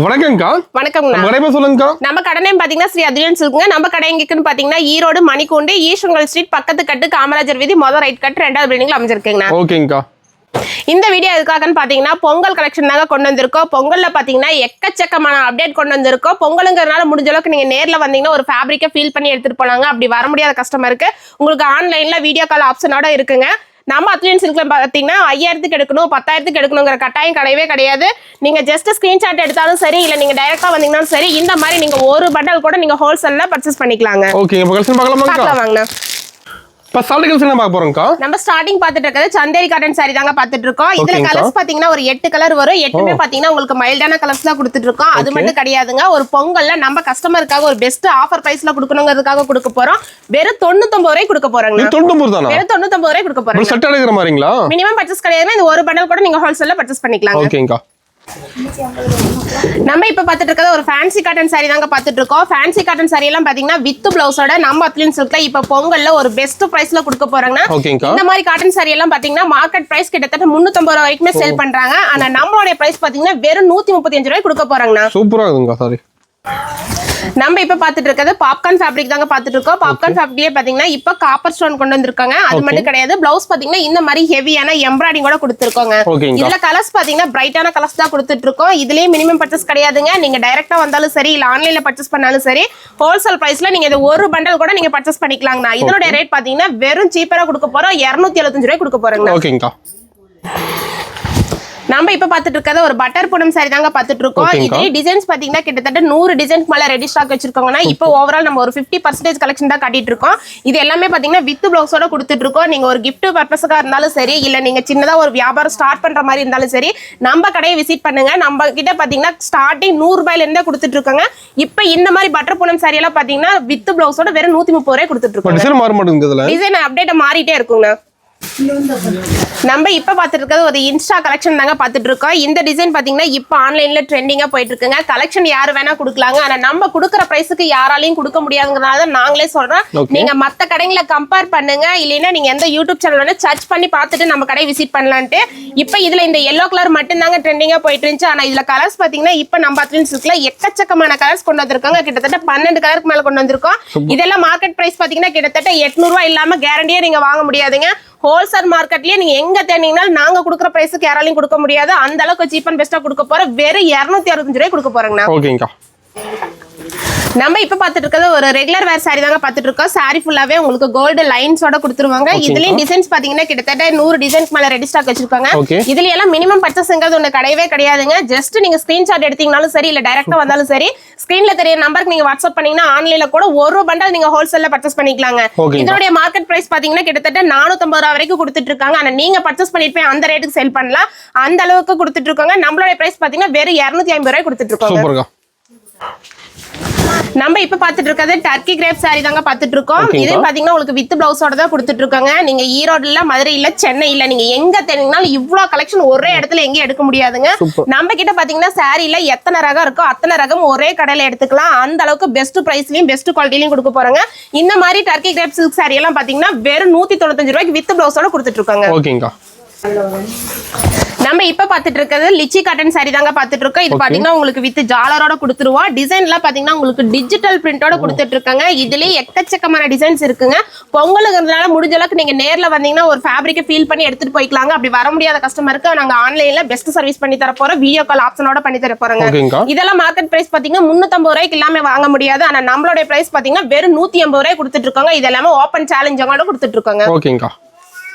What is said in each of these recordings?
வணக்கம்க்கா. வணக்கம். நம்ம கடை சொல்லுங்கக்கா. நம்ம கடை நேம் பாத்தீங்கன்னா ஸ்ரீ அதியன் சில்க்ங்க. நம்ம கடை எங்கன்னு பாத்தீங்கன்னா ஈரோடு மணிக்கூண்டு ஈஸ்வரங்கல் ஸ்ட்ரீட் பக்கத்து கட்டு காமராஜர் வீதி மொதல் ரைட் கட் 2வது பில்டிங்ல அமைஞ்சிருக்குங்க. ஓகேங்கக்கா. இந்த வீடியோ எதுக்காகன்னு பாத்தீங்கன்னா பொங்கல் கலெக்ஷன் தாங்க கொண்டு வந்திருக்கோம். பொங்கல்ல பாத்தீங்கன்னா எக்கச்சக்கமான அப்டேட் கொண்டு வந்திருக்கோம். பொங்கலுங்கிறதுனால முடிஞ்ச அளவுக்கு நீங்க நேர்ல வந்தீங்கன்னா ஒரு ஃபேப்ரிக்கை ஃபீல் பண்ணி எடுத்துட்டு போனாங்க. அப்படி வர முடியாத கஸ்டமருக்கு உங்களுக்கு ஆன்லைன்ல வீடியோ கால் ஆப்ஷனோட இருக்குங்க. நம்ம அத்லியன் சில்க்ல பாத்தீங்கன்னா 5000க்கு எடுக்கணும் 10,000க்கு எடுக்கணுங்கிற கட்டாயம் கிடையவே கிடையாது. நீங்க ஜஸ்ட் ஸ்கிரீன்ஷாட் எடுத்தாலும் சரி, இல்ல நீங்க டைரக்டா வந்தீங்கன்னாலும் சரி, இந்த மாதிரி நீங்க ஒரு பண்டல் கூட நீங்க ஹோல்சேல்ல பர்ச்சேஸ் பண்ணிக்கலாங்க. ஓகே, இப்போ கலெக்ஷன் பார்க்கலாம் வாங்க. இப்போ ஸ்டார்டிங் கலெக்ஷன் பார்க்க போறோம்க்கா. நம்ம ஸ்டார்டிங் பார்த்துட்டு இருக்கிறது சந்தேரி காட்டன் சாரி தாங்க பார்த்துட்டு இருக்கோம். இதுல கலர்ஸ் பாத்தீங்கன்னா ஒரு 8 கலர் வரும். 8மே பாத்தீங்கன்னா உங்களுக்கு மைல்டான கலர்ஸ் தான் கொடுத்துட்டு இருக்கோம். அது மட்டும் கிடையாதுங்க, ஒரு பொங்கல்ல நம்ம கஸ்டமருக்காக ஒரு பெஸ்ட் ஆஃபர் பிரைஸ்ல கொடுக்கணுங்கிறதுக்காக கொடுக்க போறோம். வெறும் 99 ரூபாய் கொடுக்க போறோங்க. 99 தானா? வெறும் 99 ரூபாய் கொடுக்க போறோம். செட் எடுக்கிற மாதிரிங்களா? மினிமம் பர்ச்சேஸ் கிடையாது. இந்த ஒரு பண்டல் கூட நீங்க ஹோல்சேல்ல பர்ச்சேஸ் பண்ணிக்கலாம். ஓகேங்கா. நம்ம இப்ப பாத்துட்டு இருக்கிறது ஒரு ஃபேன்சி காட்டன் சாரி தாங்க பாத்துட்டு இருக்கோம். ஃபேன்சி காட்டன் சாரி எல்லாம் பாத்தீங்கன்னா வித் பிளவுஸோட நம்ம அத்லியன் சில்க்ல இப்ப பொங்கல்ல ஒரு பெஸ்ட் பிரைஸ்ல கொடுக்க போறாங்கன்னா, இந்த மாதிரி காட்டன் சாரி எல்லாம் பாத்தீங்கன்னா மார்க்கெட் பிரைஸ் கிட்டத்தட்ட 350 ரூபாய் வரைக்குமே சேல் பண்றாங்க. ஆனா நம்மளுடைய பிரைஸ் பாத்தீங்கன்னா வெறும் 135 ரூபாய் கொடுக்க போறாங்கண்ணா. சூப்பரா இருக்குங்க சாரி. நம்ம இப்ப பாத்துட்டு இருக்கிறது பாப்கார்ன் ஃபேப்ரிக் தாங்க பாத்துட்டு இருக்கோம். பாப்கார்ன் ஃபேப்ரிக்லயே பாத்தீங்கன்னா இப்ப காப்பர் ஸ்டோன் கொண்டு வந்திருக்காங்க. அது மட்டும் கிடையாது, பிளவுஸ் பாத்தீங்கன்னா இந்த மாதிரி ஹெவியான எம்ப்ராய்டிங் கூட கொடுத்துருக்கோங்க. இதுல கலர்ஸ் பாத்தீங்கன்னா பிரைட்டான கலர்ஸ் தான் கொடுத்துட்டு இருக்கோம். இதுலயே மினிமம் பர்ச்சேஸ் கிடையாதுங்க. நீங்க டைரக்டா வந்தாலும் சரி, இல்ல ஆன்லைன்ல பர்ச்சேஸ் பண்ணாலும் சரி, ஹோல்சேல் பிரைஸ்ல நீங்க இது ஒரு பண்டல் கூட நீங்க பர்ச்சேஸ் பண்ணிக்கலாங்கண்ணா. இதனுடைய ரேட் பாத்தீங்கன்னா வெறும் சீப்பரா கொடுக்க போறோம். 275 ரூபாய் கொடுக்க போறோங்க. ஓகேங்கா. நம்ம இப்ப பாத்துட்டு இருக்கிறது ஒரு பட்டர் பூனம் சாரி தாங்க பாத்துட்டு இருக்கோம். இதே டிசைன்ஸ் பாத்தீங்கன்னா கிட்டத்தட்ட 100 டிசைன்க்கு மேல ரெடி ஸ்டாக் வச்சிருக்கோங்கன்னா, இப்போ ஓவரால் நம்ம ஒரு 50% கலெக்ஷன் தான் காட்டிட்டு இருக்கோம். இது எல்லாமே பாத்தீங்கன்னா வித் பிளவுஸோட கொடுத்துட்டு இருக்கோம். நீங்க ஒரு கிஃப்ட் பர்பஸ்க்கா இருந்தாலும் சரி, இல்ல நீங்க சின்னதா ஒரு வியாபாரம் ஸ்டார்ட் பண்ற மாதிரி இருந்தாலும் சரி, நம்ம கடையை விசிட் பண்ணுங்க. நம்ம கிட்ட பாத்தீங்கன்னா ஸ்டார்டிங் 100 ரூபாயில இருந்தே கொடுத்துட்டு இருக்காங்க. இப்ப இந்த மாதிரி பட்டர் பூனம் சாரி எல்லாம் பாத்தீங்கன்னா வித் பிளவுஸோட வெறும் 130 ரூபாய் கொடுத்துட்டு இருக்கோம். டிசைன் அப்டேட் மாறிட்டே இருக்குங்க. நம்ம இப்ப பாத்துட்டு இருக்கிறது ஒரு இன்ஸ்டா கலெக்ஷன் தாங்க பாத்துட்டு இருக்கோம். இந்த டிசைன் பாத்தீங்கன்னா இப்ப ஆன்லைன்ல ட்ரெண்டிங்கா போயிட்டு இருக்குங்க. கலெக்ஷன் யாரு வேணா கொடுக்கலாங்க. ஆனா நம்ம கொடுக்குற பிரைஸுக்கு யாராலையும் கொடுக்க முடியாதுங்கிறனால நாங்களே சொல்றோம், நீங்க மத்த கடைகளை கம்பேர் பண்ணுங்க. இல்லைன்னா நீங்க எந்த யூடியூப் சேனல் வேணா சர்ச் பண்ணி பார்த்துட்டு நம்ம கடை விசிட் பண்ணலான்ட்டு. இப்ப இதுல இந்த எல்லோ கலர் மட்டும் தாங்க ட்ரெண்டிங்கா போயிட்டு இருந்துச்சு. ஆனா இதுல கலர்ஸ் பாத்தீங்கன்னா இப்ப நம்ம அத்லியன் சில்க்ல எக்கச்சக்கமான கலர்ஸ் கொண்டு வந்திருக்காங்க. கிட்டத்தட்ட 12 கலருக்கு மேல கொண்டு வந்திருக்கோம். இதெல்லாம் மார்க்கெட் பிரைஸ் பாத்தீங்கன்னா கிட்டத்தட்ட 800 ரூபாய் இல்லாம கேரண்டியா நீங்க வாங்க முடியாதுங்க. ஹோல்சேல் மார்க்கெட்லயே நீங்க எங்க தேடினாலும் நாங்க கொடுக்குற பிரைஸுக்கு யாராலையும் கொடுக்க முடியாது. அந்த அளவுக்கு சீப் அண்ட் பெஸ்டா கொடுக்க போறோம். வெறும் 265 ரூபாய் கொடுக்க போறோங்கண்ணா. ஓகேங்கா. நம்ம இப்ப பாத்துட்டு இருக்கிறது ஒரு ரெகுலர் வேர் சாரி தாங்க பாத்துட்டு இருக்கோம். சாரி ஃபுல்லாவே உங்களுக்கு கோல்டு லைன்ஸோட கொடுத்துருவாங்க. இதுலயும் டிசைன்ஸ் பாத்தீங்கன்னா கிட்டத்தட்ட 100 டிசைன்ஸ் மேல ரெடி ஸ்டாக் வச்சிருக்காங்க. இதுல எல்லாம் மினிமம் பர்ச்சேஸ்ங்கிறது ஒண்ணு கிடையவே கிடையாதுங்க. ஜஸ்ட் நீங்க ஸ்கிரீன்ஷாட் எடுத்தீங்கனாலும் சரி, இல்ல டைரக்டா வந்தாலும் சரி, ஸ்கிரீன்ல தெரிய நம்பருக்கு நீங்க வாட்ஸ்அப் பண்ணீங்கன்னா ஆன்லைன்ல கூட ஒரு பண்டல் நீங்க ஹோல்சேல்ல பர்ச்சேஸ் பண்ணிக்கலாங்க. இதனுடைய மார்க்கெட் பிரைஸ் பாத்தீங்கன்னா கிட்டத்தட்ட 450 ரூபாய் வரைக்கும் கொடுத்துட்டு இருக்காங்க. ஆனா நீங்க பர்ச்சேஸ் பண்ணிட்டு போய் அந்த ரேட்டுக்கு சேல் பண்ணலாம். அந்த அளவுக்கு கொடுத்துட்டு இருக்காங்க. நம்மளோட பிரைஸ் பாத்தீங்கன்னா வெறும் 250 ரூபாய் கொடுத்துட்டு இருக்காங்க. நம்ம இப்ப பாத்துட்டு இருக்கிறது டர்க்கி கிரேப் சாரி தாங்க பாத்துட்டு இருக்கோம். இது பாத்தீங்கன்னா உங்களுக்கு வித் பிளவுஸோட தான் கொடுத்துட்டு இருக்காங்க. நீங்க ஈரோடுல, மதுரையில, சென்னையில நீங்க எங்க தேடினாலும் இவ்வளவு கலெக்ஷன் ஒரே இடத்துல எங்கேயும் எடுக்க முடியாதுங்க. நம்ம கிட்ட பாத்தீங்கன்னா சாரில எத்தனை ரகம் இருக்கோ அத்தனை ரகம் ஒரே கடையில எடுத்துக்கலாம். அந்த அளவுக்கு பெஸ்ட் பிரைஸ்லயும் பெஸ்ட் குவாலிட்டிலயும் கொடுக்க போறாங்க. இந்த மாதிரி டர்க்கி கிரேப் சில்க் சாரி எல்லாம் பாத்தீங்கன்னா வெறும் 195 ரூபாய்க்கு வித் பிளவுஸோட கொடுத்துட்டு இருக்காங்க. நம்ம இப்ப பாத்துட்டு இருக்கிறது லிச்சி காட்டன் சாரி தாங்க பாத்துட்டு இருக்கோம். இது பாத்தீங்கன்னா உங்களுக்கு வித் ஜாலரோட கொடுத்துருவோம். டிசைன்ல பாத்தீங்கன்னா உங்களுக்கு டிஜிட்டல் பிரிண்டோட கொடுத்துட்டு இருக்காங்க. இதுலயே எக்கச்சக்கமான டிசைன்ஸ் இருக்குங்க. பொங்கலுங்கிறதுனால முடிஞ்ச அளவுக்கு நீங்க நேர்ல வந்தீங்கன்னா ஒரு ஃபேப்ரிக்கை ஃபீல் பண்ணி எடுத்துட்டு போய்க்கலாங்க. அப்படி வர முடியாத கஸ்டமருக்கு நாங்க ஆன்லைன்ல பெஸ்ட் சர்வீஸ் பண்ணி தர போறோம். வீடியோ கால் ஆப்ஷனோட பண்ணி தர போறோங்க. இதெல்லாம் மார்க்கெட் பிரைஸ் பாத்தீங்கன்னா 350 ரூபாய்க்கு எல்லாமே வாங்க முடியாது. ஆனா நம்மளோட பிரைஸ் பாத்தீங்கன்னா வெறும் 180 ரூபாய் கொடுத்துட்டு இருக்காங்க. இது எல்லாமே ஓபன் சேலஞ்சோட கொடுத்துட்டு இருக்காங்க.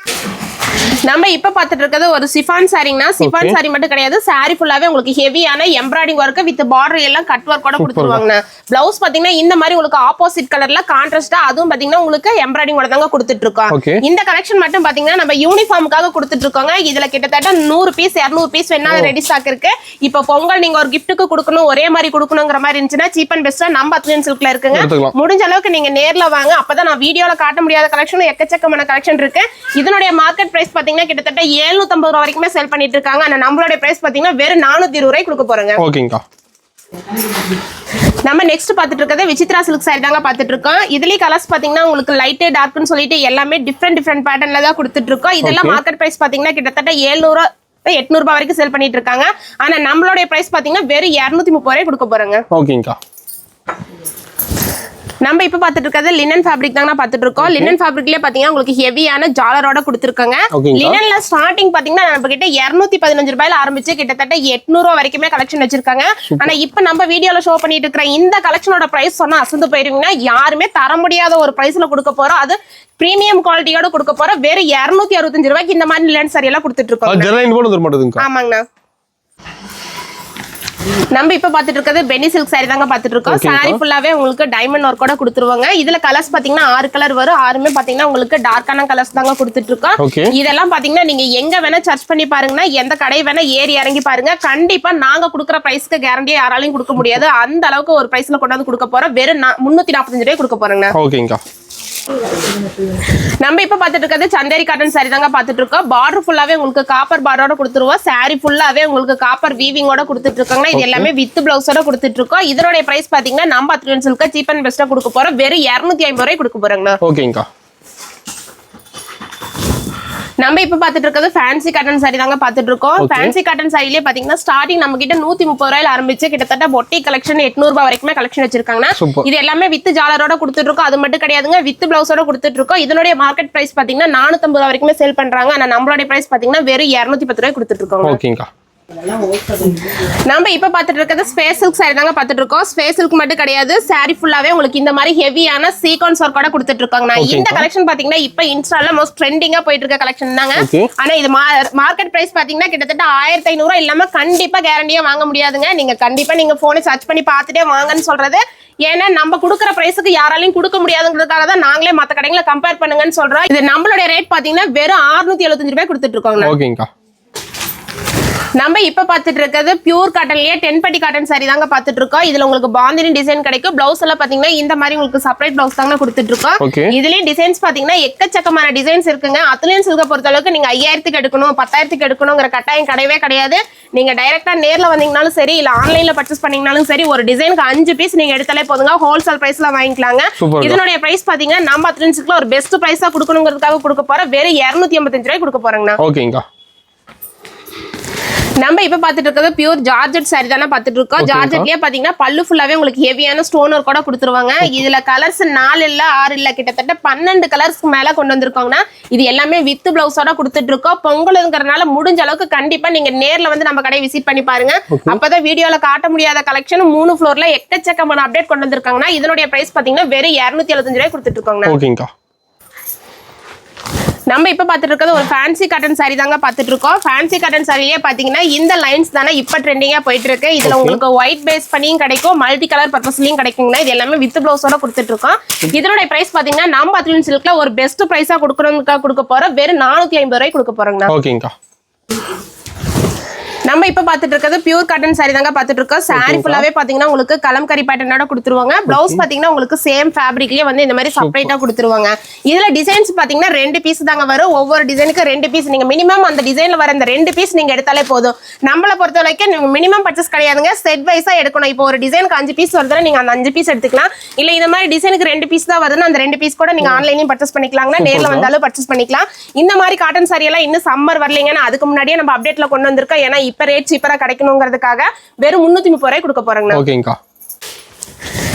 நம்ம இப்ப பாத்துட்டு இருக்கிறது ஒரு சிஃபான் சாரிங்கனா. சிஃபான் சாரி மட்டும் கிடையாது, சாரி ஃபுல்லாவே உங்களுக்கு ஹெவியான எம்ப்ராய்டிங் ஒர்க் வித் பார்டர் எல்லாம் கட் ஒர்க்கோட கொடுத்துருவாங்க. பிளவுஸ் பாத்தீங்கன்னா இந்த மாதிரி உங்களுக்கு ஆப்போசிட் கலர்ல கான்ட்ராஸ்டா, அதுவும் பாத்தீங்கன்னா உங்களுக்கு எம்ப்ராய்டிங் ஓட தாங்க கொடுத்துட்டு இருக்கோம். இந்த கலெக்ஷன் மட்டும் பாத்தீங்கன்னா நம்ம யூனிஃபார்முக்காக கொடுத்துட்டு இருக்கோங்க. இதுல கிட்டத்தட்ட 100 பீஸ் 200 பீஸ் வேணா ரெடி ஸ்டாக் இருக்கு. இப்ப பொங்கல் நீங்க ஒரு கிஃப்ட்டுக்கு கொடுக்கணும், ஒரே மாதிரி கொடுக்கணுங்கிற மாதிரி இருந்துச்சுன்னா சீப் அண்ட் பெஸ்டா நம்ம அத்லியன் சில்க்ல இருக்குங்க. முடிஞ்ச அளவுக்கு நீங்க நேர்ல வாங்க. அப்பதான் நான் வீடியோல காட்ட முடியாத கலெக்ஷன் எக்கச்சக்கமான கலெக்ஷன் இருக்கு. இதனுடைய மார்க்கெட் பிரைஸ் பாத்தீங்கன்னா கிட்டத்தட்ட 750 ரூபாய் வரைக்குமே சேல் பண்ணிட்டு இருக்காங்க. ஆனா நம்மளோட பிரைஸ் பாத்தீங்கன்னா வெறும் 420 ரூபாய் கொடுக்க போறோங்க. ஓகேங்கா. நம்ம நெக்ஸ்ட் பாத்துட்டு இருக்கிறது விசித்ரா சில்க் சாரி தாங்க பாத்துட்டு இருக்கோம். இதுலயே கலர்ஸ் பாத்தீங்கன்னா உங்களுக்கு லைட் டார்க்னு சொல்லிட்டு எல்லாமே டிஃபரெண்ட் பேட்டர்ன்ல தான் கொடுத்துட்டு இருக்கோம். இதெல்லாம் மார்க்கெட் பிரைஸ் பாத்தீங்கன்னா கிட்டத்தட்ட 700 800 ரூபாய் வரைக்கும் சேல் பண்ணிட்டு இருக்காங்க. ஆனா நம்மளுடைய பிரைஸ் பாத்தீங்கன்னா வெறும் 230 ரூபாய் கொடுக்க போறோங்க. ஓகேங்கா. நம்ம இப்ப பாத்துட்டு இருக்கிறது லினன் ஃபேப்ரிக் தாங்க பாத்துட்டு இருக்கோம். லினன் ஃபேப்ரிக்லயே பாத்தீங்கன்னா உங்களுக்கு ஹெவியான ஜாலரோட கொடுத்திருக்காங்க. லினன்ல ஸ்டார்டிங் பாத்தீங்கன்னா நம்ம கிட்ட 215 ரூபாயில ஆரம்பிச்சு கிட்டத்தட்ட 800 ரூபாய் வரைக்குமே கலெக்ஷன் வச்சிருக்காங்க. ஆனா இப்ப நம்ம வீடியோல ஷோ பண்ணிட்டு இருக்கிற இந்த கலெக்ஷனோட பிரைஸ் சொன்னா அசந்து போயிருவீங்கன்னா, யாருமே தர முடியாத ஒரு பிரைஸ்ல கொடுக்க போறோம். அது பிரீமியம் குவாலிட்டியோட கொடுக்க போறோம். வெறும் 265 ரூபாய்க்கு இந்த மாதிரி லினன் சாரி எல்லாம் கொடுத்துட்டு இருக்கோம். ஆமாங்கண்ணா. நம்ம இப்ப பாத்துட்டு இருக்கிறது பெனி சில்க் சாரி தாங்க பாத்துட்டு இருக்கோம். சாரி ஃபுல்லாவே உங்களுக்கு டைமண்ட் ஒர்க்கோட கொடுத்துருவாங்க. இதுல கலர்ஸ் பாத்தீங்கன்னா 6 கலர் வரும். 6மே பாத்தீங்கன்னா உங்களுக்கு டார்க்கான கலர்ஸ் தாங்க கொடுத்துட்டு இருக்கோம். இதெல்லாம் பாத்தீங்கன்னா நீங்க எங்க வேணா சர்ச் பண்ணி பாருங்கன்னா, எந்த கடை வேணா ஏறி இறங்கி பாருங்க. கண்டிப்பா நாங்க கொடுக்குற பிரைஸ்க்கு கேரண்டியா யாராலையும் கொடுக்க முடியாது. அந்த அளவுக்கு ஒரு பிரைஸ்ல கொண்டாந்து கொடுக்க போறோம். வெறும் 345 ரூபாய் கொடுக்க போறோங்க. ஓகேங்கா. நம்ம இப்ப பாத்துட்டு இருக்கிறது சந்தேரி காட்டன் சாரி தாங்க பாத்துட்டு இருக்கோம். பார்டர் ஃபுல்லாவே உங்களுக்கு காப்பர் பார்டரோட கொடுத்துருவோம். சாரி ஃபுல்லாவே உங்களுக்கு காப்பர் வீவிங்கோட கொடுத்துட்டு இருக்காங்க. இது எல்லாமே வித் பிளவுஸோட கொடுத்துட்டு இருக்கோம். இதோட பிரைஸ் பாத்தீங்கன்னா நம்ம அத்ரியன் சில்க் சீப் அண்ட் பெஸ்டா கொடுக்க போறோம். வெறும் 250 ரூபாய் கொடுக்க போறோங்க. ஓகேங்கா. நம்ம இப்ப பாத்துட்டு இருக்கிறது ஃபேன்சி காட்டன் சாரி தாங்க பாத்துட்டு இருக்கோம். ஃபேன்சி காட்டன் சாரிலேயே பாத்தீங்கன்னா ஸ்டார்டிங் நம்ம கிட்ட 130 ரூபாயில ஆரம்பிச்சு கிட்டத்தட்ட பொட்டி கலெக்ஷன் 800 ரூபாய் வரைக்குமே கலெக்ஷன் வச்சிருக்காங்க. இது எல்லாமே வித் ஜாலரோட கொடுத்துட்டு இருக்கோம். அது மட்டும் கிடையாதுங்க, வித் பிளவுஸோட கொடுத்துட்டு இருக்கோம். இதனுடைய மார்க்கெட் பிரைஸ் பாத்தீங்கன்னா 450 ரூபாய் வரைக்குமே சேல் பண்றாங்க. ஆனா நம்மளுடைய பிரைஸ் பாத்தீங்கன்னா வெறும் 210 ரூபாய் கொடுத்துட்டு இருக்கோம். ஓகேங்கா. நம்ம இப்ப பாத்துட்டு இருக்கிறது ஸ்பேஸ் சில்க் சாரி தாங்க பாத்துட்டு இருக்கோம். ஸ்பேஸ் சில்க் மட்டும் கிடையாது, சாரி ஃபுல்லாவே உங்களுக்கு இந்த மாதிரி ஹெவியான சீக்வென்ஸ் ஒர்க்கோட கொடுத்துட்டு இருக்காங்க. இந்த கலெக்ஷன் பாத்தீங்கன்னா இப்ப இன்ஸ்டால மோஸ்ட் ட்ரெண்டிங்கா போயிட்டு இருக்க கலெக்ஷன் தாங்க. ஆனா இது மார்க்கெட் பிரைஸ் பாத்தீங்கன்னா கிட்டத்தட்ட 1500 ரூபாய் இல்லாம கண்டிப்பா கேரண்டியா வாங்க முடியாதுங்க. நீங்க கண்டிப்பா நீங்க போனை சர்ச் பண்ணி பார்த்துட்டே வாங்கன்னு சொல்றது. ஏன்னா நம்ம கொடுக்குற பிரைஸுக்கு யாராலையும் கொடுக்க முடியாதுங்கிறதுக்காக தான் நாங்களே மத்த கடைகளை கம்பேர் பண்ணுங்கன்னு சொல்றோம். இது நம்மளுடைய ரேட் பாத்தீங்கன்னா வெறும் 675 ரூபாய் கொடுத்துட்டு இருக்கோங்க. ஓகேங்கா. நம்ம இப்ப பாத்துட்டு இருக்கிறது பியூர் காட்டன்லயே 10 பட்டி காட்டன் சாரி தாங்க பாத்துட்டு இருக்கோம். இதுல உங்களுக்கு பாந்தினி டிசைன் கிடைக்கும். பிளவுஸ் எல்லாம் பாத்தீங்கன்னா இந்த மாதிரி உங்களுக்கு செப்பரேட் பிளவுஸ் தாங்க கொடுத்துட்டு இருக்கோம். இதுலயும் டிசைன்ஸ் பாத்தீங்கன்னா எக்கச்சக்கமான டிசைன்ஸ் இருக்குங்க. அத்லியன் சில்க பொறுத்த அளவுக்கு நீங்க 5000க்கு எடுக்கணும் 10,000க்கு எடுக்கணுங்கிற கட்டாயம் கிடையவே கிடையாது. நீங்க டைரக்டா நேர்ல வந்தீங்கனாலும் சரி, இல்ல ஆன்லைன்ல பர்ச்சேஸ் பண்ணீங்கனாலும் சரி, ஒரு டிசைனுக்கு 5 பீஸ் நீங்க எடுத்தாலே போதுங்க. ஹோல்சேல் பிரைஸ்ல வாங்கிக்கலாங்க. இதனுடைய பிரைஸ் பாத்தீங்கன்னா நம்ம அத்லியன் சில்க்ல ஒரு பெஸ்ட் பிரைஸா கொடுக்கணுங்கிறதுக்காக கொடுக்க போற வெறும் 285 ரூபாய் கொடுக்க போறேங்கண்ணா. ஓகேங்கா. நம்ம இப்ப பாத்துட்டு இருக்கிறது பியூர் ஜார்ஜெட் சாரி தானே பாத்துட்டு இருக்கோம். ஜார்ஜெட்லயே பாத்தீங்கன்னா பல்லு ஃபுல்லாவே உங்களுக்கு ஹெவியான ஸ்டோன் ஒர்க் கூட கொடுத்துருவாங்க. இதுல கலர்ஸ் 4 இல்ல 6 இல்ல கிட்டத்தட்ட 12 கலர்ஸ்க்கு மேல கொண்டு வந்திருக்காங்கன்னா, இது எல்லாமே வித் பிளவுஸோட கொடுத்துட்டு இருக்கோம். பொங்கலுங்கிறதுனால முடிஞ்ச அளவுக்கு கண்டிப்பா நீங்க நேர்ல வந்து நம்ம கடையை விசிட் பண்ணி பாருங்க. அப்பதான் வீடியோல காட்ட முடியாத கலெக்ஷன் 3 ஃப்ளோர்ல எக்கச்சக்கமான அப்டேட் கொண்டு வந்திருக்காங்கன்னா, இதனுடைய பிரைஸ் பாத்தீங்கன்னா வெறும் 275 ரூபாய் கொடுத்துட்டு இருக்காங்க. நம்ம இப்ப பாத்துட்டு இருக்கிறது ஒரு ஃபேன்சி காட்டன் சாரி தாங்க பாத்துட்டு இருக்கோம். ஃபேன்சி காட்டன் சாரிலேயே பாத்தீங்கன்னா இந்த லைன்ஸ் தானே இப்ப ட்ரெண்டிங்கா போயிட்டு இருக்கு. இதுல உங்களுக்கு ஒயிட் பேஸ் பண்ணியும் கிடைக்கும், மல்டி கலர் பர்பஸ்லயும் கிடைக்குங்க. இது எல்லாமே வித் பிளவுஸோட கொடுத்துட்டு இருக்கோம். இதனுடைய பிரைஸ் பாத்தீங்கன்னா நம்ம அத்லியன் சில்க்ல ஒரு பெஸ்ட் பிரைஸா கொடுக்கறதுக்காக கொடுக்க போறோம். வெறும் 450 ரூபாய் கொடுக்க போறோங்க. நம்ம இப்ப பாத்துட்டு இருக்கிறது பியூர் காட்டன் சாரி தாங்க பாத்துட்டு இருக்கோம். சாரி ஃபுல்லாவே பாத்தீங்கன்னா உங்களுக்கு கலம்கரி பேட்டர்னோட கொடுத்துருவாங்க. பிளவுஸ் பாத்தீங்கன்னா உங்களுக்கு சேம் ஃபேப்ரிக்லயே வந்து இந்த மாதிரி செப்பரேட்டா கொடுத்துருவாங்க. இதுல டிசைன்ஸ் பாத்தீங்கன்னா 2 பீஸ் தாங்க வரும். ஒவ்வொரு டிசைனுக்கு 2 பீஸ். நீங்க மினிமம் அந்த டிசைன்ல வர இந்த 2 பீஸ் நீங்க எடுத்தாலே போதும். நம்மளை பொறுத்த வரைக்கும் நீங்க மினிமம் பர்ச்சேஸ் கிடையாதுங்க, செட் வைஸா எடுக்கணும். இப்போ ஒரு டிசைனுக்கு 5 பீஸ் வருதுன்னா நீங்க அந்த 5 பீஸ் எடுத்துக்கலாம். இல்ல இந்த மாதிரி டிசைனுக்கு 2 பீஸ் தான் வருதுன்னா அந்த 2 பீஸ் கூட நீங்க ஆன்லைன்லயும் பர்ச்சேஸ் பண்ணிக்கலாங்கன்னா, நேர்ல வந்தாலும் பர்ச்சேஸ் பண்ணிக்கலாம். இந்த மாதிரி காட்டன் சாரி எல்லாம் இன்னும் சம்மர் வரலீங்கன்னா அதுக்கு முன்னாடியே நம்ம அப்டேட்ல கொண்டு வந்திருக்கோம். ஏன்னா இப்ப ரேட் சீப்பரா கிடைக்கணுங்கிறதுக்காக வெறும் 330 ரூபாய் கொடுக்க போறேங்க. ஓகேங்கா.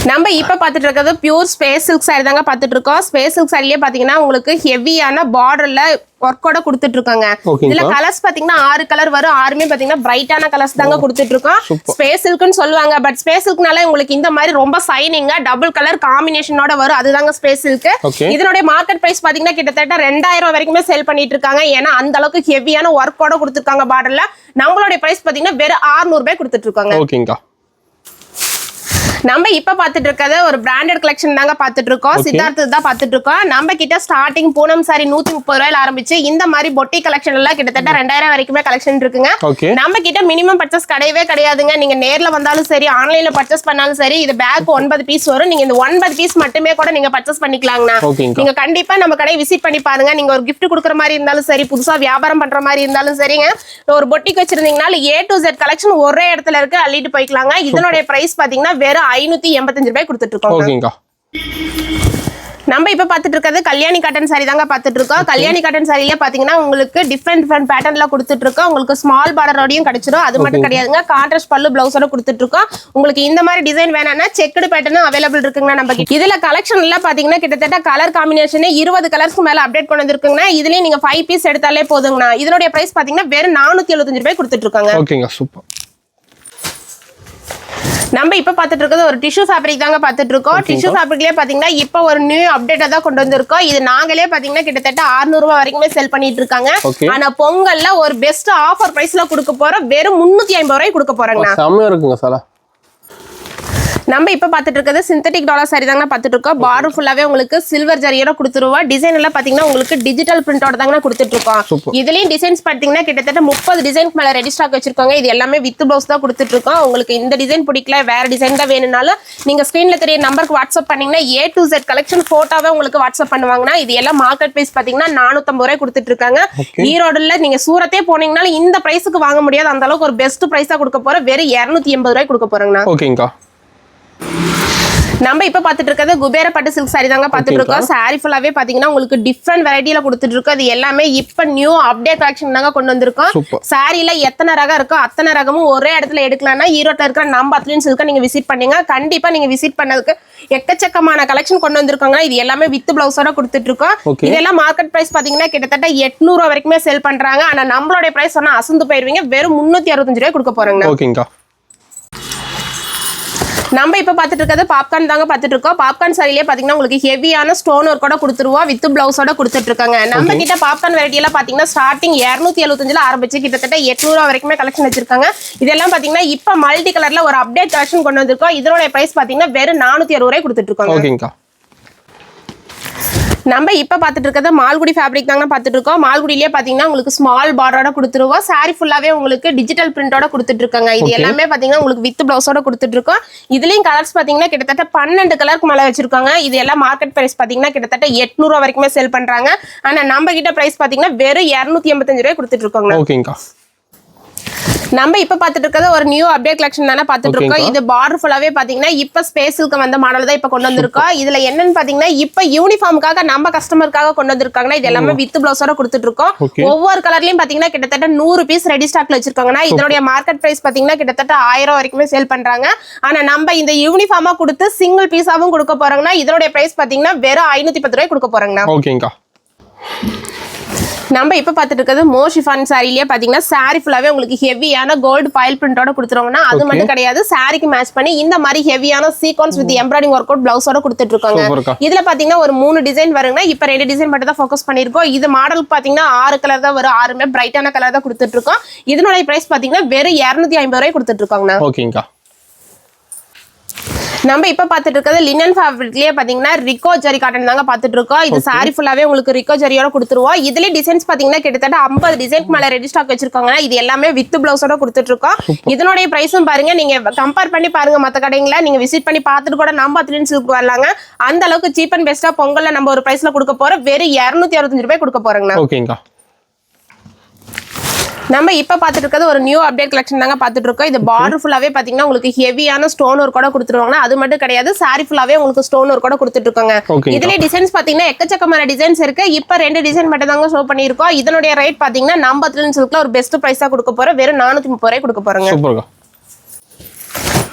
நம்ம இப்ப பாத்துட்டு இருக்கிறது பியூர் ஸ்பேஸ் சில்க் சாரி தாங்க பாத்துட்டு இருக்கோம். ஸ்பேஸ் சில்க் சாரிலேயே பாத்தீங்கன்னா உங்களுக்கு ஹெவியான பார்டர்ல ஒர்க்கோட கொடுத்துட்டு இருக்காங்க. இதுல கலர்ஸ் பாத்தீங்கன்னா 6 கலர் வரும். 6மே பாத்தீங்கன்னா பிரைட்டான கலர்ஸ் தாங்க கொடுத்துட்டு இருக்கோம். ஸ்பேஸ் சில்க்னு சொல்லுவாங்க. பட் ஸ்பேஸ் சில்க்னால உங்களுக்கு இந்த மாதிரி ரொம்ப சைனிங்கா டபுள் கலர் காம்பினேஷனோட வரும். அதுதாங்க ஸ்பேஸ் சில்க். இதனுடைய மார்க்கெட் பிரைஸ் பாத்தீங்கன்னா கிட்டத்தட்ட 2000 வரைக்குமே சேல் பண்ணிட்டு இருக்காங்க. ஏன்னா அந்த அளவுக்கு ஹெவியான ஒர்க்கோட கொடுத்துருக்காங்க பார்டர்ல. நம்மளுடைய பிரைஸ் பாத்தீங்கன்னா வெறும் 600 ரூபாய் கொடுத்துட்டு இருக்காங்க. நம்ம இப்ப பாத்துட்டு இருக்கிறது ஒரு பிராண்டட் கலெக்ஷன் தாங்க பாத்துட்டு இருக்கோம். சித்தார்த்து தான் பாத்துட்டு இருக்கோம். நம்ம கிட்ட ஸ்டார்டிங் பூனம் சாரி 130 ரூபாயில ஆரம்பிச்சு இந்த மாதிரி பொட்டி கலெக்ஷன் எல்லாம் கிட்டத்தட்ட 2000 வரைக்குமே கலெக்ஷன் இருக்குங்க. நம்ம கிட்ட மினிமம் பர்ச்சேஸ் கிடையவே கிடையாதுங்க. நீங்க நேர்ல வந்தாலும் சரி, ஆன்லைன்ல பர்ச்சேஸ் பண்ணாலும் சரி, இது பேக் 9 பீஸ் வரும். நீங்க இந்த 9 பீஸ் மட்டுமே கூட நீங்க பர்ச்சேஸ் பண்ணிக்கலாங்கண்ணா. நீங்க கண்டிப்பா நம்ம கடையை விசிட் பண்ணி பாருங்க. நீங்க ஒரு கிஃப்ட் கொடுக்குற மாதிரி இருந்தாலும் சரி, புதுசா வியாபாரம் பண்ற மாதிரி இருந்தாலும் சரிங்க, ஒரு பொட்டிக்கு வச்சிருந்தீங்கன்னா A to Z கலெக்ஷன் ஒரே இடத்துல இருக்கு, அள்ளிட்டு போய்க்கலாங்க. இதனுடைய பிரைஸ் பாத்தீங்கன்னா வெறும் 585 ரூபாய் கொடுத்துட்டு இருக்கோம். நம்ம இப்ப பாத்துட்டு இருக்கிறது கல்யாணி காட்டன் சாரி தாங்க பாத்துட்டு இருக்கோம். கல்யாணி காட்டன் சாரியில பாத்தீங்கன்னா உங்களுக்கு டிஃப்ரெண்ட் பேட்டர்ன்ல கொடுத்துட்டு இருக்கோம். உங்களுக்கு ஸ்மால் பார்டரோடையும் கிடைச்சிடும். அது மட்டும் கிடையாதுங்க, கான்ட்ராஸ்ட் பல்லு பிளவுஸோட கொடுத்துட்டு இருக்கோம். உங்களுக்கு இந்த மாதிரி டிசைன் வேணும்னா செக்குடு பேட்டர்னும் அவைலபிள் இருக்குங்க நம்ம கிட்ட. இதுல கலெக்ஷன் எல்லாம் பாத்தீங்கன்னா கிட்டத்தட்ட கலர் காம்பினேஷனே 20 கலர்ஸ்க்கு மேல அப்டேட் கொண்டு வந்திருக்குங்க. இதுலயே நீங்க 5 பீஸ் எடுத்தாலே போதுங்கண்ணா. இதனுடைய பிரைஸ் பாத்தீங்கன்னா வெறும் 475 ரூபாய் கொடுத்துட்டு இருக்காங்க. ஓகேங்க, சூப்பர். நம்ம இப்ப பாத்துட்டு இருக்கிறது ஒரு டிஷ்யூ ஃபேப்ரிக் தாங்க பாத்துட்டு இருக்கோம். டிஷ்யூ ஃபேப்ரிக்லயே பாத்தீங்கன்னா இப்ப ஒரு நியூ அப்டேட்டா தான் கொண்டு வந்திருக்கோம். இது நாங்களே பாத்தீங்கன்னா கிட்டத்தட்ட 600 ரூபாய் வரைக்குமே செல் பண்ணிட்டு இருக்காங்க. ஆனா பொங்கல்ல ஒரு பெஸ்ட் ஆஃபர் பிரைஸ்ல கொடுக்க போறோம். வெறும் 350 ரூபாய் கொடுக்க போறாங்க. செமையா இருக்குங்க சார். நம்ம இப்ப பாத்துட்டு இருக்கிறது சிந்தட்டிக் டாலர் சாரி தாங்க பாத்துட்டு இருக்கோம். பார்டர் ஃபுல்லாவே உங்களுக்கு சில்வர் ஜரியோட கொடுத்துருவோம். டிசைன் எல்லாம் பாத்தீங்கன்னா உங்களுக்கு டிஜிட்டல் பிரிண்டோட தாங்க கொடுத்துட்டு இருக்கோம். இதுலயும் டிசைன்ஸ் பாத்தீங்கன்னா கிட்டத்தட்ட 30 டிசைன்க்கு மேல ரெடி ஸ்டாக் வச்சிருக்காங்க. இது எல்லாமே வித் பிளவுஸ் தான் கொடுத்துட்டு இருக்கோம். உங்களுக்கு இந்த டிசைன் பிடிக்கல, வேற டிசைன் தான் வேணும்னாலும் நீங்க ஸ்கிரீன்ல தெரிய நம்பருக்கு வாட்ஸ்அப் பண்ணீங்கன்னா A to Z கலெக்ஷன் போட்டோவே உங்களுக்கு வாட்ஸ்அப் பண்ணுவாங்கன்னா. இது எல்லாம் மார்க்கெட் பிரைஸ் பாத்தீங்கன்னா 450 ரூபாய் கொடுத்துட்டு இருக்காங்க. ஈரோடுல நீங்க சூரத்தே போனீங்கனாலும் இந்த பிரைஸ்க்கு வாங்க முடியாது. அந்த அளவுக்கு ஒரு பெஸ்ட் பிரைஸா கொடுக்க போற வெறும் 280 ரூபாய் கொடுக்க போறாங்க. ஓகேங்கா. நம்ம இப்ப பாத்துட்டு இருக்கிறது குபேர பட்டு சில்க் சாரி தாங்க பாத்துட்டு இருக்கோம். சாரி ஃபுல்லாவே பாத்தீங்கன்னா உங்களுக்கு டிஃப்ரெண்ட் வெரைட்டில கொடுத்துட்டு இருக்கோம். அது எல்லாமே இப்ப நியூ அப்டேட் கலெக்ஷன் தாங்க கொண்டு வந்திருக்கோம். சாரில எத்தனை ரகம் இருக்கோ அத்தனை ரகமும் ஒரே இடத்துல எடுக்கலாம்னா ஈரோட்ல இருக்கிற நம்ம அத்லீன் சில்க நீங்க விசிட் பண்ணீங்க. கண்டிப்பா நீங்க விசிட் பண்ணதுக்கு எக்கச்சக்கமான கலெக்ஷன் கொண்டு வந்திருக்காங்க. இது எல்லாமே வித் பிளவுஸோட கொடுத்துட்டு இருக்கோம். இதெல்லாம் மார்க்கெட் பிரைஸ் பாத்தீங்கன்னா கிட்டத்தட்ட 800 ரூபாய் வரைக்குமே செல் பண்றாங்க. ஆனா நம்மளுடைய பிரைஸ் சொன்னா அசந்து போயிருவீங்க. வெறும் 365 ரூபாய் கொடுக்க போறாங்க. ஓகேங்கா. நம்ம இப்ப பாத்துட்டு இருக்கிறது பாப்கார்ன் தாங்க பாத்துட்டு இருக்கோம். பாப்கார்ன் சாரிலேயே பாத்தீங்கன்னா உங்களுக்கு ஹெவியான ஸ்டோன் ஒர்க்கோட கொடுத்துருவோம். வித் பிளவுஸோட கொடுத்துட்டு இருக்காங்க. நம்ம கிட்ட பாப்கார்ன் வெரைட்டி எல்லாம் பாத்தீங்கன்னா ஸ்டார்டிங் 275 ஆரம்பிச்சு கிட்டத்தட்ட 800 ரூபாய் வரைக்குமே கலெக்ஷன் வச்சிருக்காங்க. இதெல்லாம் பாத்தீங்கன்னா இப்ப மல்டி கலர்ல ஒரு அப்டேட் கலெக்ஷன் கொண்டு வந்திருக்கோம். இதோட பிரைஸ் பாத்தீங்கன்னா வெறும் 460 ரூபாய் கொடுத்துட்டு இருக்காங்க. நம்ம இப்ப பாத்துட்டு இருக்கிறது மால்குடி ஃபேப்ரிக் தாங்க பாத்துட்டு இருக்கோம். மால்குடியிலேயே பாத்தீங்கன்னா உங்களுக்கு ஸ்மால் பார்டரோட கொடுத்துருவோம். சாரி ஃபுல்லாவே உங்களுக்கு டிஜிட்டல் பிரிண்டோட கொடுத்துட்டு இருக்காங்க. இது எல்லாமே பாத்தீங்கன்னா உங்களுக்கு வித் பிளவுஸோட கொடுத்துட்டு இருக்கோம். இதுலயும் கலர்ஸ் பாத்தீங்கன்னா கிட்டத்தட்ட 12 கலருக்கு மேல வச்சிருக்காங்க. இது எல்லாம் மார்க்கெட் பிரைஸ் பாத்தீங்கன்னா கிட்டத்தட்ட 800 ரூபாய் வரைக்குமே செல் பண்றாங்க. ஆனா நம்ம கிட்ட பிரைஸ் பாத்தீங்கன்னா வெறும் 285 ரூபாய் கொடுத்துட்டு இருக்கோங்க. நம்ம இப்ப பாத்துட்டு இருக்கிறது ஒரு நியூ அப்டேட் கலெக்ஷன் தானே பாத்துட்டு இருக்கோம். இது பார்டர் ஃபுல்லாவே பாத்தீங்கன்னா இப்ப ஸ்பேஸுக்கு வந்த மாடல் தான் இப்ப கொண்டு வந்திருக்கோம். இதுல என்னன்னு பாத்தீங்கன்னா இப்ப யூனிஃபார்முக்காக நம்ம கஸ்டமருக்காக கொண்டு வந்திருக்காங்கன்னா இது எல்லாமே வித் பிளவுஸோட கொடுத்துட்டு இருக்கோம். ஒவ்வொரு கலர்லயும் பாத்தீங்கன்னா கிட்டத்தட்ட 100 பீஸ் ரெடி ஸ்டாக்ல வச்சிருக்காங்கன்னா இதனுடைய மார்க்கெட் பிரைஸ் பாத்தீங்கன்னா கிட்டத்தட்ட 1000 வரைக்குமே சேல் பண்றாங்க. ஆனா நம்ம இந்த யூனிஃபார்மா கொடுத்து சிங்கிள் பீஸாவும் கொடுக்க போறாங்கன்னா இதனுடைய பிரைஸ் பாத்தீங்கன்னா வெறும் 510 ரூபாய் கொடுக்க போறாங்க. நம்ம இப்ப பாத்துட்டு இருக்கிறது மோஷிஃபான் சாரிலேயே பாத்தீங்கன்னா சாரி ஃபுல்லாவே உங்களுக்கு ஹெவியான கோல்டு பாயில் பிரிண்டோட கொடுத்துருவாங்கன்னா அது மட்டும் கிடையாது, சாரிக்கு மேட்ச் பண்ணி இந்த மாதிரி ஹெவியான sequence with embroidering work out பிளவுஸோட கொடுத்துட்டு இருக்காங்க. இதுல பாத்தீங்கன்னா ஒரு 3 டிசைன் வருங்கன்னா இப்ப 2 டிசைன் மட்டும் தான் ஃபோக்கஸ் பண்ணிருக்கோம். இது மாடலுக்கு பாத்தீங்கன்னா 6 கலர் தான் வரும். 6மே பிரைட்டான கலர் தான் கொடுத்துட்டு இருக்கோம். இதனுடைய பிரைஸ் பாத்தீங்கன்னா வெறும் 250 ரூபாய் கொடுத்துட்டு இருக்காங்க. நம்ம இப்ப பாத்துட்டு இருக்கிறது லினன் ஃபேப்ரிக்லயே பாத்தீங்கன்னா ரிக்கோ ஜரி காட்டன் தாங்க பாத்துட்டு இருக்கோம். இது சாரி ஃபுல்லாவே உங்களுக்கு ரிக்கோ ஜரியோட கொடுத்துருவோம். இதுல டிசைன்ஸ் பாத்தீங்கன்னா கிட்டத்தட்ட 50 டிசைனுக்கு மேல ரெடி ஸ்டாக் வச்சிருக்காங்க. இது எல்லாமே வித் பிளவுஸோட கொடுத்துட்டு இருக்கோம். இதனுடைய பிரைஸும் பாருங்க, நீங்க கம்பேர் பண்ணி பாருங்க. மத்த கடைங்கள நீங்க விசிட் பண்ணி பார்த்துட்டு கூட நம்ம அத்லீன் சில்க் வரலாங்க. அந்த அளவுக்கு சீப் அண்ட் பெஸ்டா பொங்கல்ல நம்ம ஒரு பிரைஸ்ல கொடுக்க போறோம். வெறும் 265 ரூபாய் கொடுக்க போறோங்க. நம்ம இப்ப பாத்துட்டு இருக்கிறது ஒரு நியூ அப்டேட் கலெக்ஷன் தாங்க பாத்துட்டு இருக்கோம். இது பார்டர் ஃபுல்லாவே பாத்தீங்கன்னா உங்களுக்கு ஹெவியான ஸ்டோன் ஒர்க் கூட கொடுத்துருவாங்க. அது மட்டும் கிடையாது, சாரி ஃபுல்லாவே உங்களுக்கு ஸ்டோன் ஒர்க் கூட கொடுத்துட்டு இருக்காங்க. இதுல டிசைன்ஸ் பாத்தீங்கன்னா எக்கச்சக்கமான டிசைன்ஸ் இருக்கு. இப்ப 2 டிசைன் மட்டும் தாங்க ஷோ பண்ணிருக்கோம். இதனுடைய ரேட் பாத்தீங்கன்னா நம்ம அத்லீன் சில்க்ல ஒரு பெஸ்ட் பிரைஸா கொடுக்க போறோம். வெறும் 430 ரூபாய் கொடுக்க போறோங்க.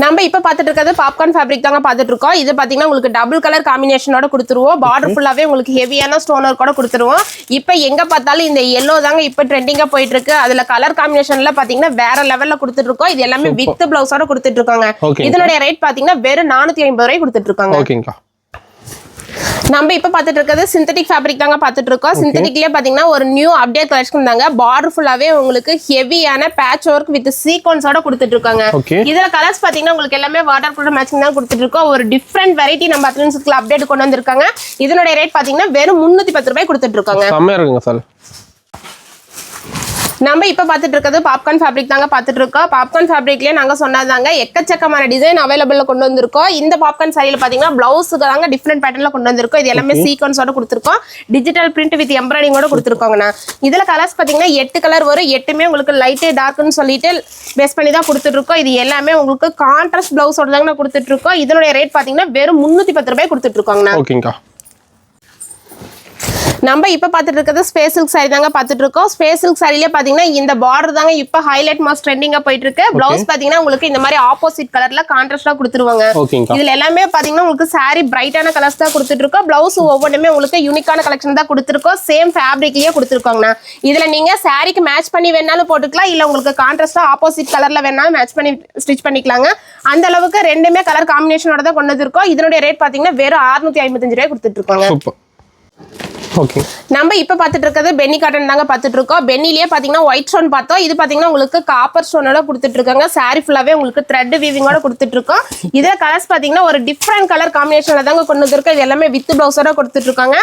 நம்ம இப்ப பாத்துட்டு இருக்கிறது பாப்கார்ன் ஃபேப்ரிக் தாங்க பாத்துட்டு இருக்கோம். இது பாத்தீங்கன்னா உங்களுக்கு டபுள் கலர் காம்பினேஷனோட கொடுத்துருவோம். பார்டர் ஃபுல்லாவே உங்களுக்கு ஹெவியான ஸ்டோன் ஒர்க் கூட கொடுத்துருவோம். இப்ப எங்க பார்த்தாலும் இந்த எல்லோ தாங்க இப்ப ட்ரெண்டிங்கா போயிட்டு இருக்கு. அதுல கலர் காம்பினேஷன்ல பாத்தீங்கன்னா வேற லெவல்ல கொடுத்துட்டு இருக்கோம். இது எல்லாமே வித் பிளவுஸோட கொடுத்துட்டு இருக்காங்க. இதனுடைய ரேட் பாத்தீங்கன்னா வெறும் 450 ரூபாய் கொடுத்துட்டு இருக்காங்க. நம்ம இப்ப பாத்துட்டு இருக்கிறது சிந்தட்டிக் ஃபேப்ரிக் தாங்க பாத்துட்டு இருக்கோம். சிந்தட்டிக்லயே பாத்தீங்கன்னா ஒரு நியூ அப்டேட் கலெக்ஷன் தாங்க. பார்டர் ஃபுல்லாவே உங்களுக்கு ஹெவியான பேட்ச் ஒர்க் வித் சீக்வன்ஸோட கொடுத்துட்டு இருக்காங்க. இதுல கலர்ஸ் பாத்தீங்கன்னா உங்களுக்கு எல்லாமே வாட்டர் ப்ரூஃப் மேட்சிங் தான் கொடுத்துட்டு இருக்கோம். ஒரு டிஃபரெண்ட் வெரைட்டி நம்ம அத்லீன் சில்க்ல அப்டேட் கொண்டு வந்திருக்காங்க. இதனுடைய ரேட் பாத்தீங்கன்னா வெறும் 310 ரூபாய் கொடுத்துட்டு இருக்காங்க. நம்ம இப்ப பாத்துட்டு இருக்கிறது பாப்கார்ன் ஃபேப்ரிக் தாங்க பாத்துட்டு இருக்கோம். பாப்கார்ன் ஃபேப்ரிக்லயே நாங்க சொன்னதாங்க எக்கச்சக்கமான டிசைன் அவைலபிள்ல கொண்டு வந்திருக்கோம். இந்த பாப்கார்ன் சாரியில பாத்தீங்கன்னா பிளவுஸுக்கு தாங்க டிஃபரெண்ட் பேட்டர்ன்ல கொண்டு வந்திருக்கோம். இது எல்லாமே சீக்வன்ஸோட கொடுத்துருக்கோம். டிஜிட்டல் பிரிண்ட் வித் எம்ப்ராய்டிங்கோட கொடுத்துருக்கோங்கண்ணா. இதுல கலர்ஸ் பாத்தீங்கன்னா 8 கலர் வரும். 8மே உங்களுக்கு லைட் டார்க்னு சொல்லிட்டு பேஸ் பண்ணி தான் கொடுத்துட்டு இருக்கோம். இது எல்லாமே உங்களுக்கு கான்ட்ராஸ்ட் பிளவுஸோட தாங்க கொடுத்துட்டு இருக்கோம். இதனுடைய ரேட் பாத்தீங்கன்னா வெறும் 310 ரூபாய் கொடுத்துட்டு இருக்கோங்கண்ணா. நம்ம இப்ப பாத்துட்டு இருக்கிறது ஸ்பேஸ் சில்க் saree தாங்க பாத்துட்டு இருக்கோம். ஸ்பேஸ் சில்க் சாரிலே பாத்தீங்கன்னா இந்த பார்டர் தாங்க இப்ப ஹைலைட் மாஸ் ட்ரெண்டிங்கா போயிட்டு இருக்கு. பிளவுஸ் பாத்தீங்கன்னா உங்களுக்கு இந்த மாதிரி ஆப்போசிட் கலர்ல கான்ட்ராஸ்டா கொடுத்துருவாங்க. ஓகேங்கா. இதுல எல்லாமே பாத்தீங்கன்னா உங்களுக்கு saree பிரைட்டான கலர்ஸ் தான் கொடுத்துட்டு இருக்கோம். பிளவுஸ் ஒவ்வொன்றுமே உங்களுக்கு யூனிக்கான கலெக்ஷன் தான் கொடுத்துருக்கோம். சேம் ஃபேப்ரிக்லயே கொடுத்துருக்கோங்கண்ணா. இதுல நீங்க சாரிக்கு மேட்ச் பண்ணி வேணாலும் போட்டுக்கலாம், இல்ல உங்களுக்கு கான்ட்ராஸ்டா ஆப்போசிட் கலர்ல வேணாலும் மேட்ச் பண்ணி ஸ்டிச் பண்ணிக்கலாங்க. அந்த அளவுக்கு ரெண்டுமே கலர் காம்பினேஷனோட தான் கொண்டு வந்திருக்கோம். இதனுடைய ரேட் பாத்தீங்கன்னா வெறும் 655 ரூபாய் கொடுத்துட்டு இருக்காங்க. சூப்பர். ஓகே. நம்ம இப்ப பாத்துட்டு இருக்கிறது பென்னி காட்டன் தாங்க பாத்துட்டு இருக்கோம். பென்னிலேயே பாத்தீங்கன்னா ஒயிட் ஸ்டோன் பார்த்தோம். இது பாத்தீங்கன்னா உங்களுக்கு காப்பர் ஸ்டோனோட கொடுத்துட்டு இருக்காங்க. சாரி ஃபுல்லாவே உங்களுக்கு த்ரெட் வீவிங்கோட கொடுத்துட்டு இருக்கோம். இதுல கலர்ஸ் பாத்தீங்கன்னா ஒரு டிஃப்ரெண்ட் கலர் காம்பினேஷன்ல தாங்க கொண்டு வந்திருக்கோம். இது எல்லாமே வித் பிளவுஸோட கொடுத்துட்டு இருக்காங்க.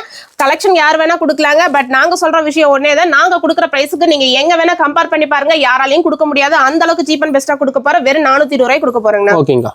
கலெக்ஷன் யார் வேணா கொடுக்கலாங்க. பட் நாங்க சொல்ற விஷயம் ஒன்னே தான், நாங்க கொடுக்குற பிரைஸுக்கு நீங்க எங்க வேணா கம்பேர் பண்ணி பாருங்க, யாராலையும் கொடுக்க முடியாது. அந்த அளவுக்கு சீப் அண்ட் பெஸ்டா கொடுக்க போறோம். வெறும் 420 ரூபாய் கொடுக்க போறோங்க. ஓகேங்கா.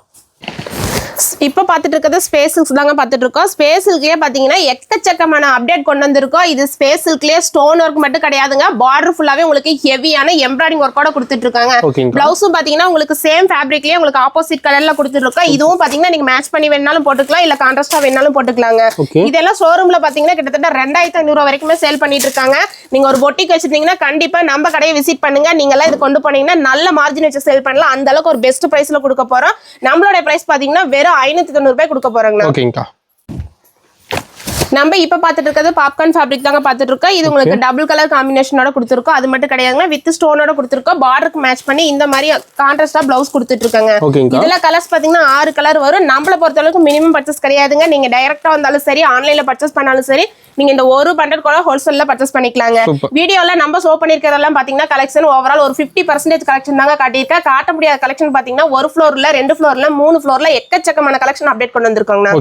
இப்ப பாத்துட்டு இருக்கிறது ஸ்பேஸ் சில்க் தாங்க பாத்துட்டு இருக்கோம். ஸ்பேஸ் சில்க்லயே பாத்தீங்கன்னா எக்கச்சக்கமான அப்டேட் கொண்டு வந்திருக்கோம். இது ஸ்பேஸ் சில்க்லயே ஸ்டோன் ஒர்க் மட்டும் கிடையாதுங்க, பார்டர் ஃபுல்லாவே உங்களுக்கு ஹெவியான எம்ப்ராய்டிங் ஒர்க்கோட கொடுத்துட்டு இருக்காங்க. பிளவுஸும் பாத்தீங்கன்னா உங்களுக்கு சேம் ஃபேப்ரிக்லயே உங்களுக்கு ஆப்போசிட் கலர்ல கொடுத்துட்டு இருக்கோம். இதுவும் பாத்தீங்கன்னா நீங்க மேட்ச் பண்ணி வேணாலும் போட்டுக்கலாம், இல்ல கான்ட்ராஸ்டா வேணாலும் போட்டுக்கலாங்க. இதெல்லாம் ஷோரூம்ல பாத்தீங்கன்னா கிட்டத்தட்ட 2500 வரைக்குமே சேல் பண்ணிட்டு இருக்காங்க. நீங்க ஒரு பொட்டிக் வச்சிருந்தீங்கன்னா கண்டிப்பா நம்ம கடையை விசிட் பண்ணுங்க. நீங்க எல்லாம் இது கொண்டு போனீங்கன்னா நல்ல மார்ஜின் வச்சு சேல் பண்ணலாம். அந்த அளவுக்கு ஒரு பெஸ்ட் பிரைஸ்ல கொடுக்க போறோம். நம்மளோட பிரைஸ் பாத்தீங்கன்னா வெறும் 590 ரூபாய் கொடுக்க போறாங்க. ஓகேங்கா. நம்ம இப்ப பாத்துட்டு இருக்கிறது பாப்கார்ன் ஃபேப்ரிக் தாங்க பாத்துட்டு இருக்கோம். இது உங்களுக்கு டபுள் கலர் காம்பினேஷனோட கொடுத்துருக்கோம். அது மட்டும் கிடையாதுங்க, வித் ஸ்டோனோட கொடுத்துருக்கோம். பார்டருக்கு மேட்ச் பண்ணி இந்த மாதிரி கான்ட்ராஸ்டா பிளவுஸ் கொடுத்துட்டு இருக்காங்க. இதுல கலர்ஸ் பாத்தீங்கன்னா 6 கலர் வரும். நம்மள பொறுத்த அளவுக்கு மினிமம் பர்ச்சேஸ் கிடையாதுங்க. நீங்க டைரக்டா வந்தாலும் சரி, ஆன்லைன்ல பர்ச்சேஸ் பண்ணாலும் சரி, நீங்க இந்த ஒரு பண்டல் கூட ஹோல்சேல்ல பர்ச்சேஸ் பண்ணிக்கலாங்க. வீடியோல நம்ம ஷோ பண்ணிருக்கிறதெல்லாம் பாத்தீங்கன்னா கலெக்ஷன் ஓவரால் ஒரு 50% கலெக்ஷன் தாங்க காட்டியிருக்கேன். காட்ட முடியாத கலெக்ஷன் பாத்தீங்கன்னா ஒரு ஃப்ளோர்ல 2 ஃப்ளோர்ல 3 ஃப்ளோர்ல எக்கச்சக்கமான கலெக்ஷன் அப்டேட் கொண்டு வந்திருக்காங்க.